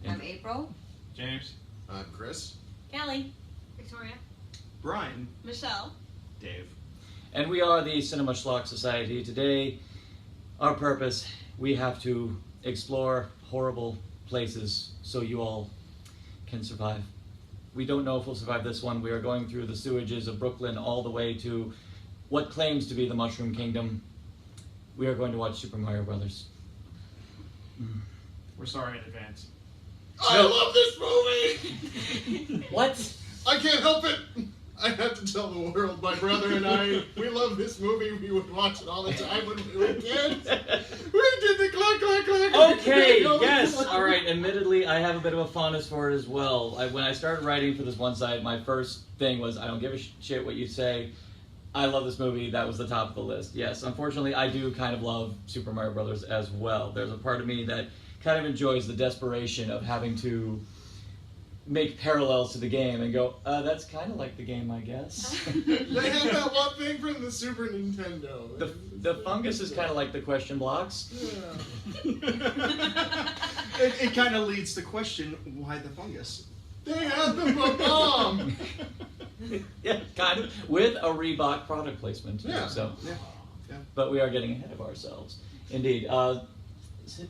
I'm April. James. I'm Chris. Kelly. Victoria. Brian. Michelle. Dave. And we are the Cinema Schlock Society. Today, our purpose, we have to explore horrible places so you all can survive. We don't know if we'll survive this one. We are going through the sewages of Brooklyn all the way to what claims to be the Mushroom Kingdom. We are going to watch Super Mario Brothers. We're sorry in advance. I love this movie! What? I can't help it! I have to tell the world, my brother and I, we love this movie. We would watch it all the time when we were kids. We did the clack, clack, clack. Okay, yes, all right. Admittedly, I have a bit of a fondness for it as well. When I started writing for this one side, my first thing was, I don't give a shit what you say. I love this movie. That was the top of the list. Yes, unfortunately, I do kind of love Super Mario Brothers as well. There's a part of me that kind of enjoys the desperation of having to make parallels to the game and go, that's kind of like the game, I guess. They have that one thing from the Super Nintendo. The fungus is kind of like the question blocks. Yeah. It kind of leads to question, why the fungus? They have the bomb! Yeah, kind of. With a Reebok product placement, too. Yeah. So. Yeah. But we are getting ahead of ourselves. Indeed.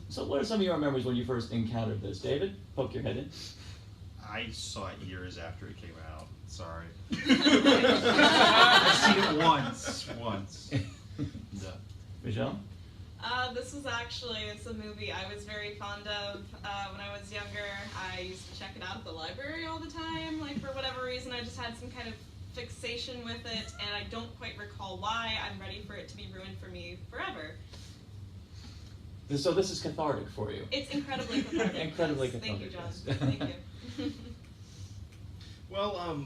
So what are some of your memories when you first encountered this? David, poke your head in. I saw it years after it came out. Sorry. I've seen it once. No. Michelle? This was actually, it's a movie I was very fond of when I was younger. I used to check it out at the library all the time. Like, for whatever reason, I just had some kind of fixation with it, and I don't quite recall why. I'm ready for it to be ruined for me forever. So this is cathartic for you. It's incredibly cathartic. Incredibly Yes. Thank you, cathartic, John. yes. Thank you. Well,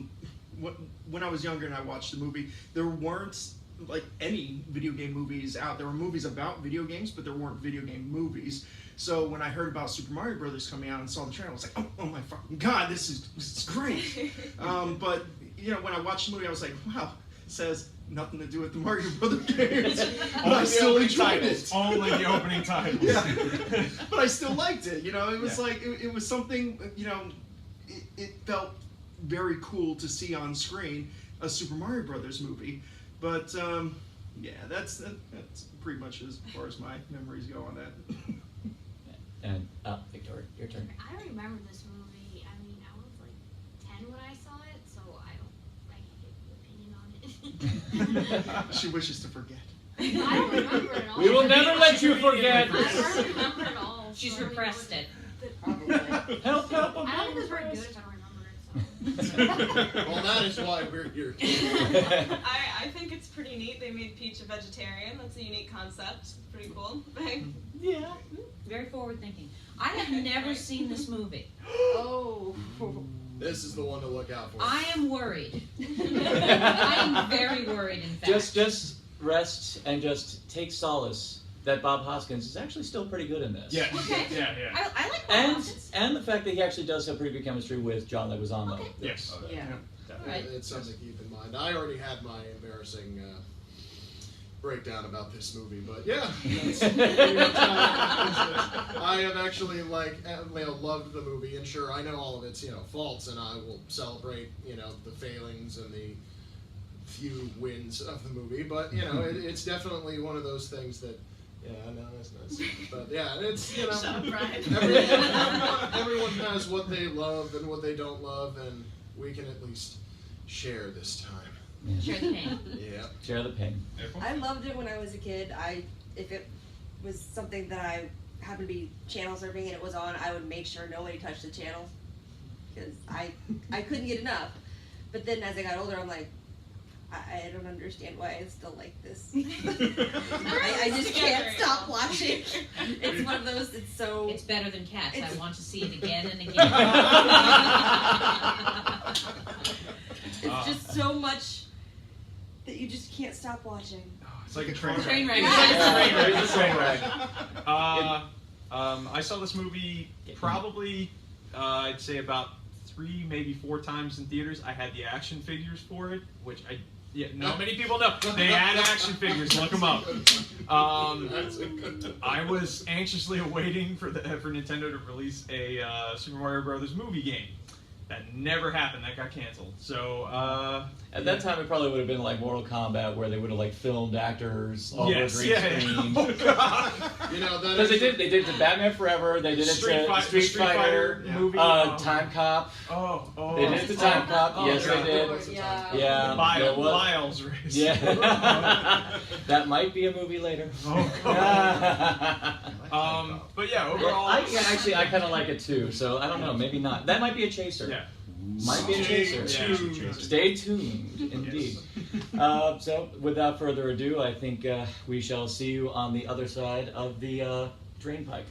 when I was younger and I watched the movie, there weren't like any video game movies out. There were movies about video games, but there weren't video game movies. So when I heard about Super Mario Brothers coming out and saw the trailer, I was like, oh my fucking god, this is great. But you know, when I watched the movie, I was like, wow, it says nothing to do with the Mario Brothers games. But I still enjoyed it. Only the opening titles. Yeah, but I still liked it. You know, it was like it was something. You know, it felt very cool to see on screen a Super Mario Brothers movie. But yeah, that's pretty much as far as my memories go on that. And Victoria, your turn. I don't remember this movie. I mean, I was like 10 when I saw it, so I don't like have an opinion on it. She wishes to forget. I don't remember it all. We will never let you forget. I don't remember it all. She's so I mean, repressed it. Probably. Help, I don't think it was very good if I don't remember it. So. Well, that is why we're here. I think it's pretty neat. They made Peach a vegetarian. That's a unique concept. Pretty cool. Yeah. Very forward thinking. I have never seen this movie. Oh. This is the one to look out for. I am worried. I am very worried, in fact. Just rest and just take solace that Bob Hoskins is actually still pretty good in this. Yeah. Okay. Yeah. I like Bob Hoskins. And the fact that he actually does have pretty good chemistry with John Leguizamo. Okay. Yes. Yeah. Definitely. Right. It's something to keep in mind. I already had my embarrassing breakdown about this movie, but yeah, that's pretty much how I have actually loved the movie, and sure, I know all of its faults, and I will celebrate the failings and the few wins of the movie, but it's definitely one of those things that. Yeah, no, that's nice. But yeah, it's everyone has what they love and what they don't love, and we can at least share this time. Share the pain. Yeah. Share the pain. I loved it when I was a kid. If it was something that I happened to be channel surfing and it was on, I would make sure nobody touched the channel because I couldn't get enough. But then as I got older, I'm like, I don't understand why I still like this. I just can't stop watching. It's one of those. It's so. It's better than Cats. I want to see it again and again. It's just so much that you just can't stop watching. It's like a train wreck. Train wreck. It's like a It is a train wreck. I saw this movie probably, I'd say about 3, maybe 4 times in theaters. I had the action figures for it, which I Yeah, not many people know. They had action figures. Look them up. I was anxiously awaiting for Nintendo to release a Super Mario Brothers movie game. That never happened. That got canceled. So at that time, it probably would have been like Mortal Kombat, where they would have like filmed actors all over green screen. Oh god! Because they did it to Batman Forever. They did it to Street Fighter movie. Time Cop. Oh. They did it to Time Cop. Yes, they did. Yeah. Miles Race. Yeah. That might be a movie later. Oh god. But yeah, overall, I kind of like it too. So I don't know. Maybe not. That might be a chaser. Yeah. Might be a chaser. Yeah. Stay tuned, indeed. So, without further ado, I think we shall see you on the other side of the drain pipe.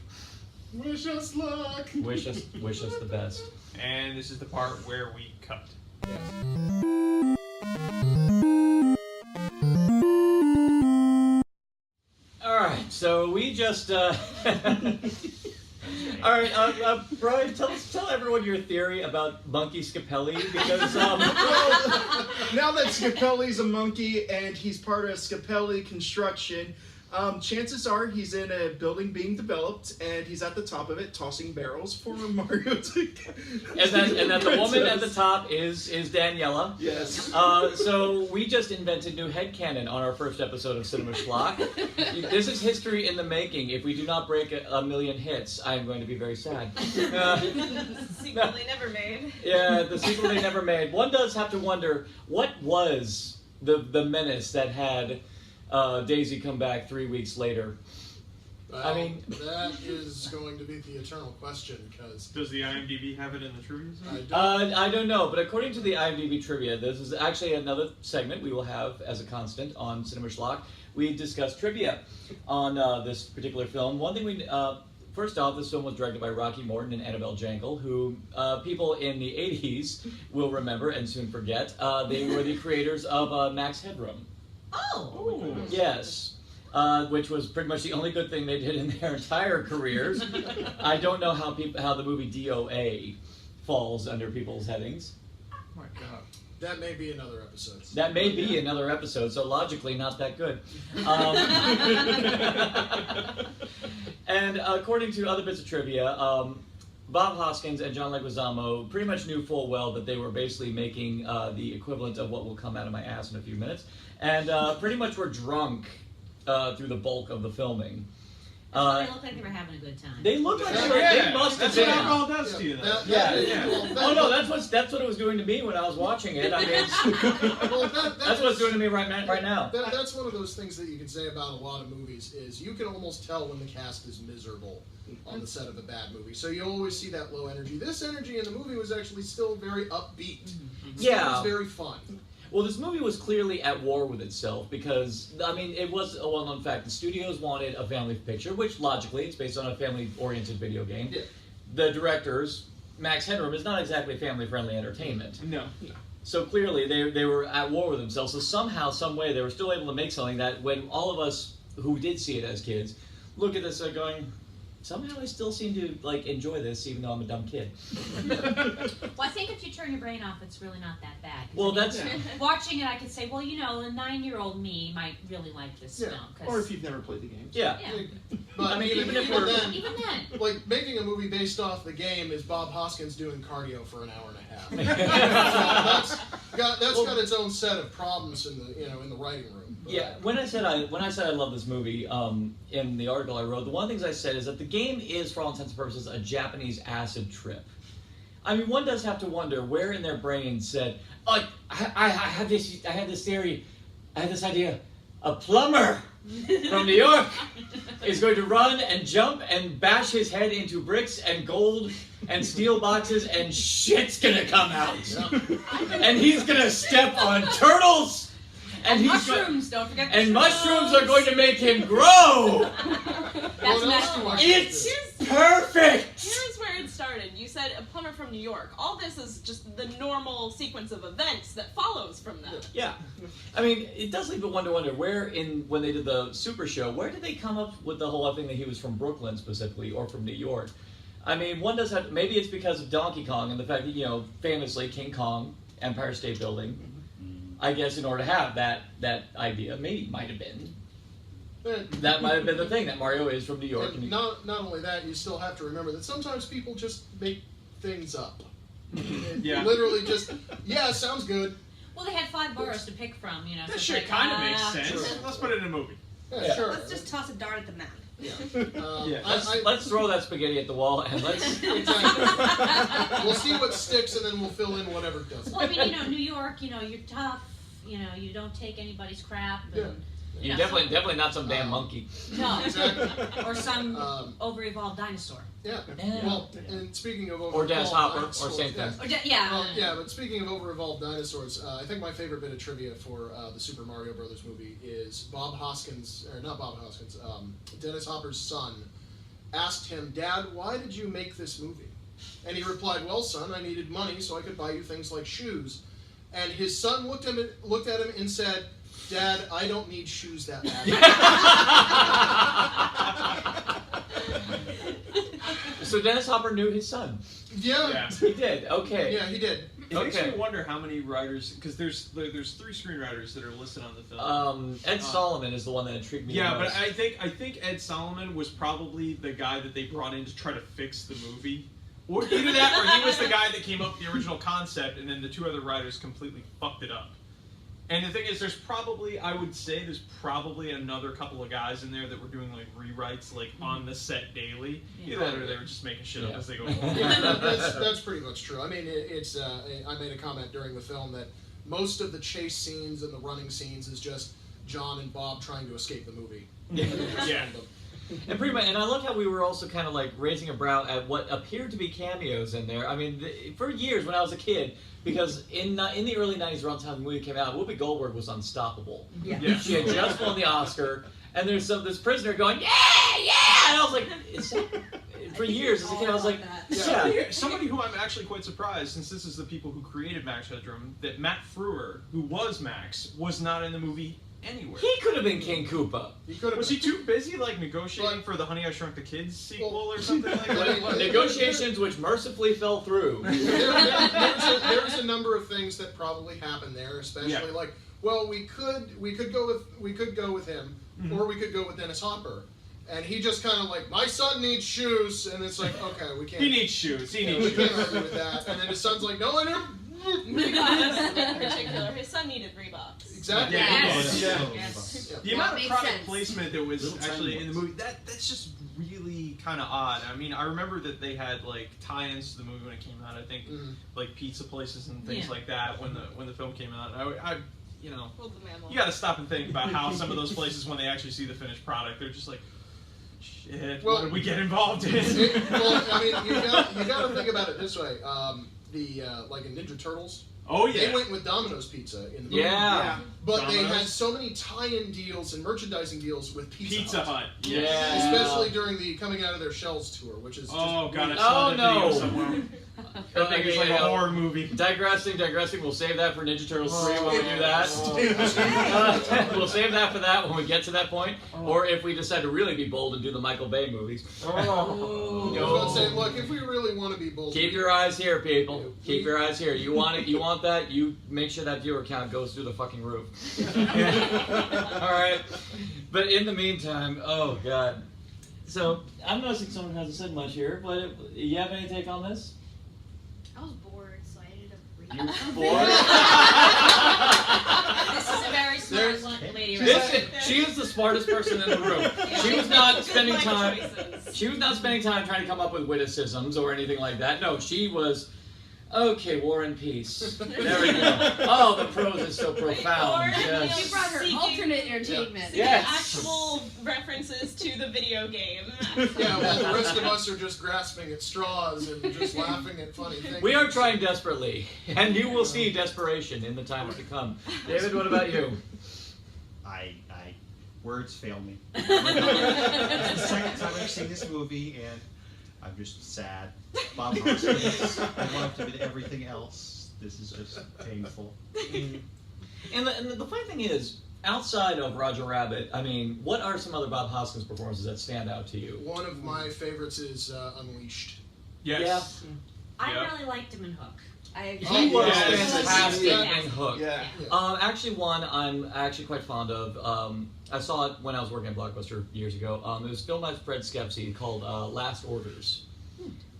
Wish us luck. Wish us the best. And this is the part where we cut. All right. So we just. All right, Brian, tell everyone your theory about Monkey Scapelli, because Well, now that Scapelli's a monkey and he's part of Scapelli Construction, chances are he's in a building being developed and he's at the top of it tossing barrels for Mario to and that the woman at the top is Daniela. Yes. So we just invented new headcanon on our first episode of Cinema Schlock. This is history in the making. If we do not break a million hits, I am going to be very sad. Sequel they never made. Yeah, the sequel they never made. One does have to wonder, what was the menace that had Daisy come back 3 weeks later? Well, I mean, that is going to be the eternal question, because Does the IMDb have it in the trivia? I don't know, but according to the IMDb trivia, this is actually another segment we will have as a constant on Cinema Schlock. We discuss trivia on this particular film. One thing first off, this film was directed by Rocky Morton and Annabelle Jankel, who people in the 80s will remember and soon forget. They were the creators of Max Headroom. Oh! Yes. Which was pretty much the only good thing they did in their entire careers. I don't know how the movie DOA falls under people's headings. Oh my god. that may be another episode. That may be another episode, so logically not that good. And according to other bits of trivia, Bob Hoskins and John Leguizamo pretty much knew full well that they were basically making the equivalent of what will come out of my ass in a few minutes, and pretty much were drunk through the bulk of the filming. They looked like they were having a good time. They looked like they must have That's been. what alcohol does to you, though. Oh no, that's what it was doing to me when I was watching it. I mean, that's what it's doing to me right now. That's one of those things that you can say about a lot of movies is you can almost tell when the cast is miserable on the set of a bad movie. So you always see that low energy. This energy in the movie was actually still very upbeat. Yeah. It was very fun. Well, this movie was clearly at war with itself because, I mean, it was a well-known fact. The studios wanted a family picture, which logically it's based on a family-oriented video game. Yeah. The directors, Max Headroom, is not exactly family-friendly entertainment. No. So clearly they were at war with themselves. So somehow, some way, they were still able to make something that when all of us who did see it as kids look at this going, somehow I still seem to enjoy this, even though I'm a dumb kid. Well, I think if you turn your brain off, it's really not that bad. Well, that's watching it. I could say, well, you know, a 9-year-old me might really like this film. Or if you've never played the game. yeah. But I mean, even if then, Even then. like making a movie based off the game is Bob Hoskins doing cardio for an hour and a half. That's got its own set of problems in the writing room. But, Yeah, when I said I love this movie, in the article I wrote, the one of the things I said is that the game is, for all intents and purposes, a Japanese acid trip. I mean, one does have to wonder where in their brain said, "Oh, I had this theory, I had this idea, a plumber from New York is going to run and jump and bash his head into bricks and gold and steel boxes, and shit's gonna come out, and he's gonna step on turtles." And mushrooms, don't forget the and mushrooms. mushrooms are going to make him grow. That's next one. It's perfect. Here's where it started. You said a plumber from New York. All this is just the normal sequence of events that follows from that. Yeah, I mean, it does leave a wonder where when they did the Super Show, where did they come up with the whole thing that he was from Brooklyn specifically or from New York? I mean, one does have, maybe it's because of Donkey Kong and the fact that, famously King Kong, Empire State Building. I guess in order to have that idea, maybe might have been. And, That might have been the thing, that Mario is from New York. and not only that, you still have to remember that sometimes people just make things up. Yeah. Literally just, yeah, sounds good. Well, they had 5 boroughs to pick from, you know. so That it's shit like, kind of makes sense. Sure. Let's put it in a movie. Yeah, Yeah. sure. Let's just toss a dart at the map. Yeah. Yeah. Let's throw that spaghetti at the wall and let's. Exactly. We'll see what sticks, and then we'll fill in whatever doesn't. Well, I mean, you know, New York, you know, you're tough. You know, you don't take anybody's crap. And, Yeah. You're know, definitely not some damn monkey. No. Exactly. Or some Um, over-evolved dinosaur. Yeah. Yeah. Well, and speaking of Or Dennis Hopper, or dinosaurs, same yeah. thing. Or yeah. Well, yeah, but speaking of over-evolved dinosaurs, I think my favorite bit of trivia for the Super Mario Brothers movie is Bob Hoskins, or not Bob Hoskins, Dennis Hopper's son asked him, "Dad, why did you make this movie?" And he replied, "Well, son, I needed money so I could buy you things like shoes." And his son looked at him and said, "Dad, I don't need shoes that bad." So Dennis Hopper knew his son. Yeah. Yeah. He did. Okay. Yeah, he did. It makes Okay. me wonder how many writers, because there's 3 screenwriters that are listed on the film. Ed Solomon is the one that intrigued me. Yeah, the but most. I think Ed Solomon was probably the guy that they brought in to try to fix the movie. Or either that, or he was the guy that came up with the original concept, and then the 2 other writers completely fucked it up. And the thing is, there's probably another couple of guys in there that were doing like rewrites like on the set daily. Yeah. Either that or they were just making shit up Yeah. as they go along. Yeah, that's pretty much true. I mean, I made a comment during the film that most of the chase scenes and the running scenes is just John and Bob trying to escape the movie. Yeah. And pretty much, and I love how we were also kind of like raising a brow at what appeared to be cameos in there. I mean, for years when I was a kid, because in the early '90s, around the time the movie came out, Whoopi Goldberg was unstoppable. Yeah. Yeah. She had just won the Oscar, and there's this prisoner going, yeah, and I was like, for years as a kid, I was like, yeah. Somebody who I'm actually quite surprised, since this is the people who created Max Headroom, that Matt Frewer, who was Max, was not in the movie anywhere. He could have been King Koopa. He could have. Was he too busy like negotiating for the Honey I Shrunk the Kids sequel or something like that? Negotiations which mercifully fell through. There's a number of things that probably happened there, especially Yeah. like, well, we could go with him, or we could go with Dennis Hopper, and he just kind of like, my son needs shoes, and it's like, okay, we can't. He needs shoes. He we needs can't shoes. argue with that, and then his son's like, no, I never. In particular, his son needed Reeboks. Exactly. Yes. Yeah. Yes. The amount of makes product sense. placement that was Little actually tiny in the movie, that's just really kind of odd. I mean, I remember that they had like tie-ins to the movie when it came out. I think Mhm. like pizza places and things Yeah. like that when the film came out. I you know, Well, the mammal. you got to stop and think about how some of those places, when they actually see the finished product, they're just like, shit, Well, what did we get involved in? Well, I mean, you got to think about it this way. Like in Ninja Turtles, Oh yeah. they went with Domino's Pizza in the movie. Yeah. But they Domino's. had so many tie-in deals and merchandising deals with Pizza Hut. Yeah. Especially during the Coming Out of Their Shells tour, which is Oh just god, I Oh, saw that no. video somewhere. I think it's like a horror movie. Digressing. We'll save that for Ninja Turtles 3 when we do that. Oh. We'll save that for that when we get to that point, or if we decide to really be bold and do the Michael Bay movies. I was about to say, look, if we really want to be bold, Keep your eyes here, people. Keep your eyes here. You want it? You want that? You make sure that viewer count goes through the fucking roof. All right. But in the meantime, oh god. So I'm noticing someone hasn't said much here, but you have any take on this? I was bored, so I ended up reading. Bored? This is a very There's- smart lady right This here. is, she is the smartest person in the room. She was not spending Life time. choices. She was not spending time trying to come up with witticisms or anything like that. No, she was. Okay, War and Peace. There we go. Oh, the prose is so profound. Or, Yes. She brought her Seeking- alternate entertainment. Yes. Actual references to the video game. yeah, well, the rest of us are just grasping at straws and just laughing at funny things. We are trying desperately, and you will see desperation in the times to come. David, what about you? Words fail me. It's the second time I've seen this movie, and I'm just sad. Bob Hoskins, I want him to be everything else. This is just painful. And the funny thing is, outside of Roger Rabbit, I mean, what are some other Bob Hoskins performances that stand out to you? One of my favorites is Unleashed. Yes. I Yeah. really liked him in Hook. I agree. He was Yes. fantastic Yes. in Hook. Yeah. Actually, one I'm actually quite fond of. I saw it when I was working at Blockbuster years ago. It was filmed by Fred Skepsey called Last Orders.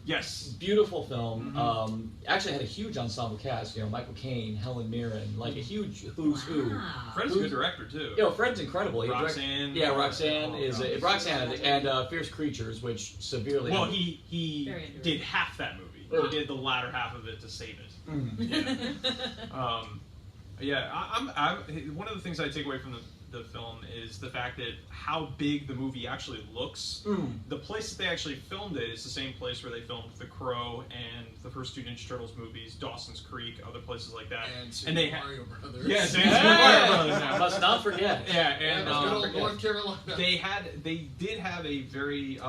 Yes. Beautiful film. Actually had a huge ensemble cast. You know, Michael Caine, Helen Mirren, like a huge who's who. Wow. Fred's a good director too. You know, Fred's incredible. He Roxanne. Roxanne Oh, is God. Roxanne and Fierce Creatures, which severely. Well, he Very underrated. did half that movie. Oh. He did the latter half of it to save it. Mhm. One of the things I take away from the film is the fact that how big the movie actually looks. The place that they actually filmed it is the same place where they filmed The Crow and the first two Ninja Turtles movies, Dawson's Creek, other places like that. And And they Super Mario Brothers. Yes, and Yeah. Super Mario Brothers now. Must not forget. Yeah, and Good old North Carolina. they did have a very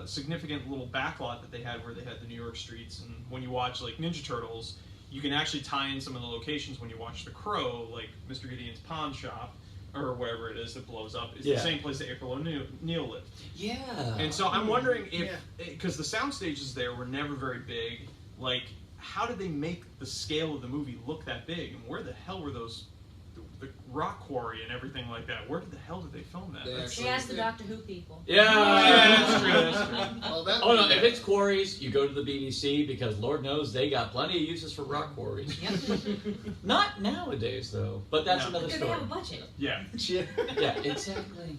significant little backlot that they had where they had the New York streets, and when you watch like Ninja Turtles, you can actually tie in some of the locations when you watch The Crow, like Mr. Gideon's pawn shop or wherever it is that blows up. It's the same place that April O'Neil lived. Yeah. And so I'm wondering if, because the sound stages there were never very big, like how did they make the scale of the movie look that big, and where the hell were those? The rock quarry and everything like that. Where the hell did they film that? They That's- actually- They asked the Doctor Who people. Yeah. that's true. That's true. Well, that Oh no! would be If it's quarries, you go to the BBC because Lord knows they got plenty of uses for rock quarries. Not nowadays though, but that's No. another Because they story. have a budget. Yeah. Yeah, exactly.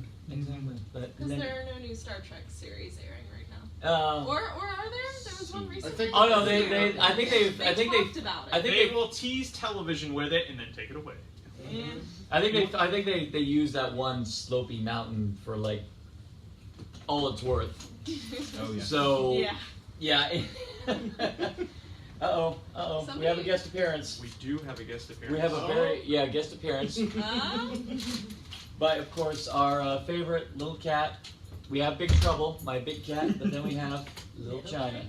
But Because there are no new Star Trek series airing right now. Or are there? There was one recently. oh no, they I think they've They talked about it. I think They they will tease television with it and then take it away. I think they use that one slopey mountain for like all it's worth. Oh yeah. So Yeah. Uh oh. We have a guest appearance. We do have a guest appearance. We have a very guest appearance. By of course our favorite little cat. We have Big Trouble, my big cat, but then we have Little China.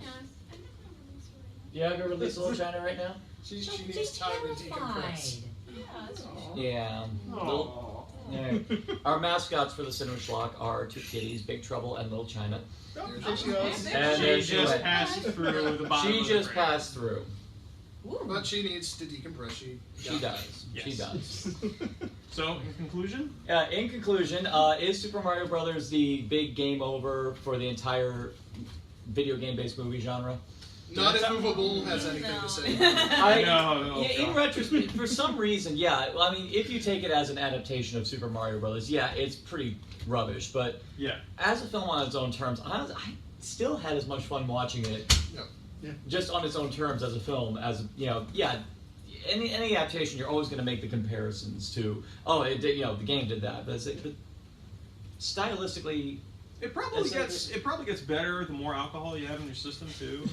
You have to release Little China right now? She needs She's time to decompress. Yeah. Little, yeah. Our mascots for the Cinema Schlock are two kitties, Big Trouble and Little China. There she goes. And She there she just went. passed through the bottom She of the just crate. passed through. But she needs to decompress. She does. Yes. She does. So, in conclusion? In conclusion, is Super Mario Brothers the big game over for the entire video game-based movie genre? Not if Movable has anything to say. No, In retrospect, for some reason, I mean, if you take it as an adaptation of Super Mario Brothers, it's pretty rubbish. But Yeah. as a film on its own terms, I still had as much fun watching it, just on its own terms as a film. As any adaptation, you're always going to make the comparisons to, the game did that, but stylistically. It probably gets better the more alcohol you have in your system too.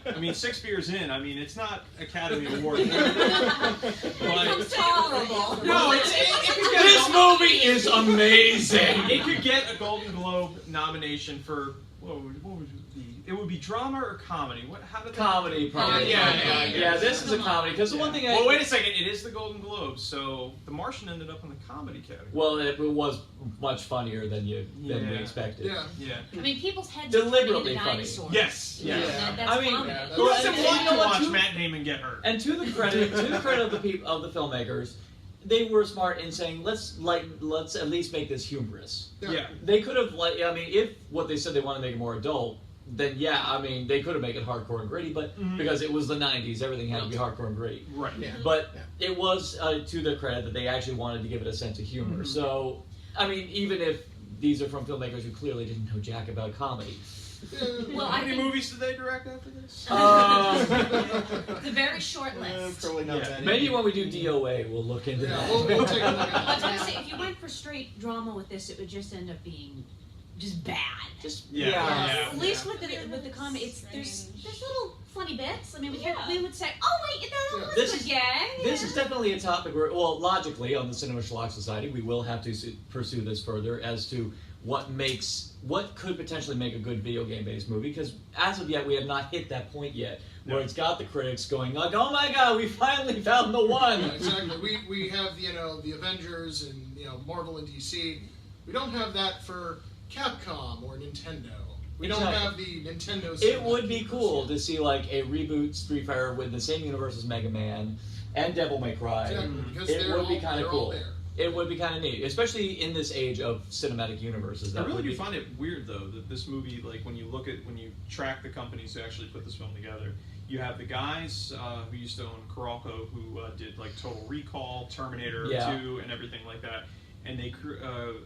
I mean 6 beers in. I mean, it's not Academy Award winning, but It's tolerable. no, it could get This movie is amazing. It could get a Golden Globe nomination for what would it be? It would be drama or comedy. How did that? Comedy, probably. Yeah. This is a comedy because the one thing. Well, wait a second. It is the Golden Globes, so The Martian ended up in the comedy category. Well, it was much funnier than we expected. Yeah. I mean, people's heads Deliberately are funny. dinosaurs. Yes. Yeah. That's I mean, comedy. Who doesn't And want you know to what, watch too? Matt Damon get hurt? And to the credit of the filmmakers, they were smart in saying let's at least make this humorous. Yeah. They could have if what they said they want to make it more adult, then they could have made it hardcore and gritty, but because it was the 90s, everything had to be hardcore and gritty. Right. Yeah. But it was to their credit that they actually wanted to give it a sense of humor. So, I mean, even if these are from filmmakers who clearly didn't know jack about comedy. Well, How I many think movies did they direct after this? it's a very short list. Probably not Yeah. that. Maybe when we do DOA, we'll look into Yeah, that. we'll take a look But I was at gonna that. say, if you went for straight drama with this, it would just end up being just bad. Yeah. At least with the comedy, there's little funny bits. I mean, we would say, oh wait, that This was is- a gag. This is definitely a topic where, well, logically, on the Cinema Schlock Society, we will have to pursue this further as to what could potentially make a good video game-based movie, because as of yet, we have not hit that point yet, where it's got the critics going like, oh my god, we finally found the one! Yeah, exactly. We have the Avengers and Marvel and DC. We don't have that for Capcom or Nintendo. We don't Exactly. have the Nintendo. It would be Cinematic cool Universe to see like a reboot Street Fighter with the same universe as Mega Man and Devil May Cry. yet. Exactly, because It they're would be all- kind of they're all cool. there. It would be kind of neat, especially in this age of cinematic universes. I That really would do be find it weird though that this movie, like when you track the companies who actually put this film together, you have the guys who used to own Coralco who did like Total Recall, Terminator Yeah. 2, and everything like that, and they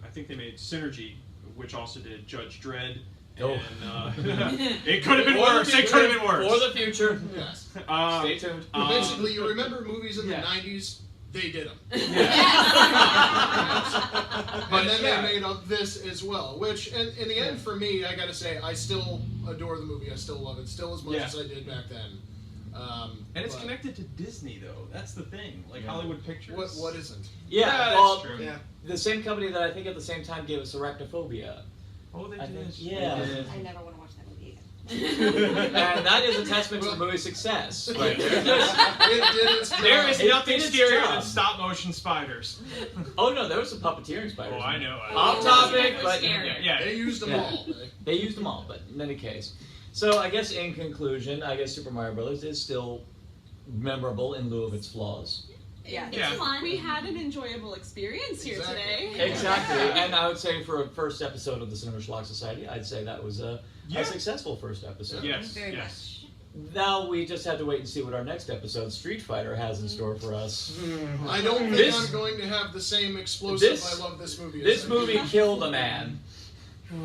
I think they made Synergy, which also did Judge Dredd. Oh. And it could have been worse. It could have been worse. For the future. Yes. Stay tuned. Basically, you remember movies in yeah. the '90s? They did them. But And then yeah. they made up this as well, which, in the end, for me, I gotta say, I still adore the movie. I still love it, still as much Yeah. as I did back then. And it's but connected to Disney though. That's the thing. Like Hollywood Pictures. What isn't? Yeah, that's well, true. Yeah. the same company that I think at the same time gave us Arachnophobia. Oh, they I did. think- They yeah. did. I never want to watch that movie again. And that is a testament to the movie's success. Right there. It did its job. There is It nothing did its scarier job. than stop motion spiders. Oh no, there was some puppeteering spiders. Oh, I know. Off topic, but Scary. Yeah. They used them Yeah. all. they used them all. But in any case, so I guess in conclusion, I guess Super Mario Brothers is still memorable in lieu of its flaws. Yeah. It's Yeah. fun. We had an enjoyable experience here Exactly. today. Exactly, and I would say for a first episode of the Cinema Schlock Society, I'd say that was a Yeah. successful first episode. Yes. Very Yes. Now we just have to wait and see what our next episode, Street Fighter, has in store for us. I don't think This- I'm going to have the same explosive this- I love this movie. This as I movie did. killed a man.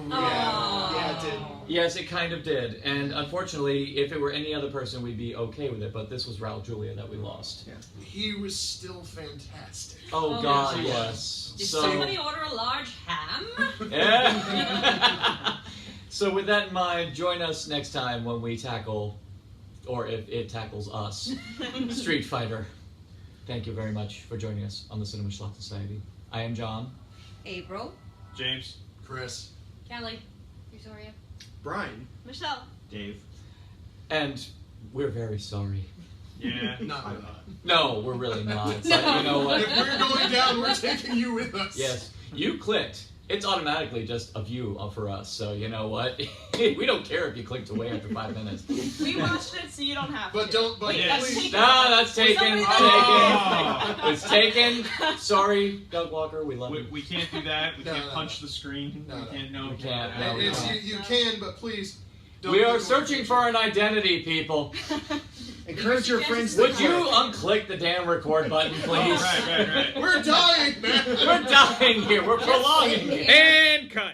Yeah, it did. Yes, it kind of did. And unfortunately, if it were any other person, we'd be okay with it. But this was Raul Julia that we lost. He was still fantastic. Oh, Oh, God, yes. yes. Did So, somebody order a large ham? yeah. So with that in mind, join us next time when we tackle, or if it tackles us, Street Fighter. Thank you very much for joining us on the Cinema Schlock Society. I am John. April. James. Chris. Kelly. Victoria. Brian. Michelle. Dave. And we're very sorry. Yeah. Not I- really. No, we're really not. But you know what? If we're going down, we're taking you with us. Yes, you clicked. It's automatically just a view for us. So you know what? We don't care if you clicked away after 5 minutes. We watched it, so you don't have But to. don't. But Yeah. That's please. taken. No, that's taken. Somebody that- Taken. It's taken. Sorry, Doug Walker. We love We, you. we can't do that. We No, can't no, punch the screen. No, we no. can't. No, We can't, no. It's, no. you can, but please. Don't We are do it. searching for an identity, people. Encourage your friends to Would you click. unclick the damn record button, Oh, please? right. We're dying, man. We're dying here. We're prolonging it. And cut.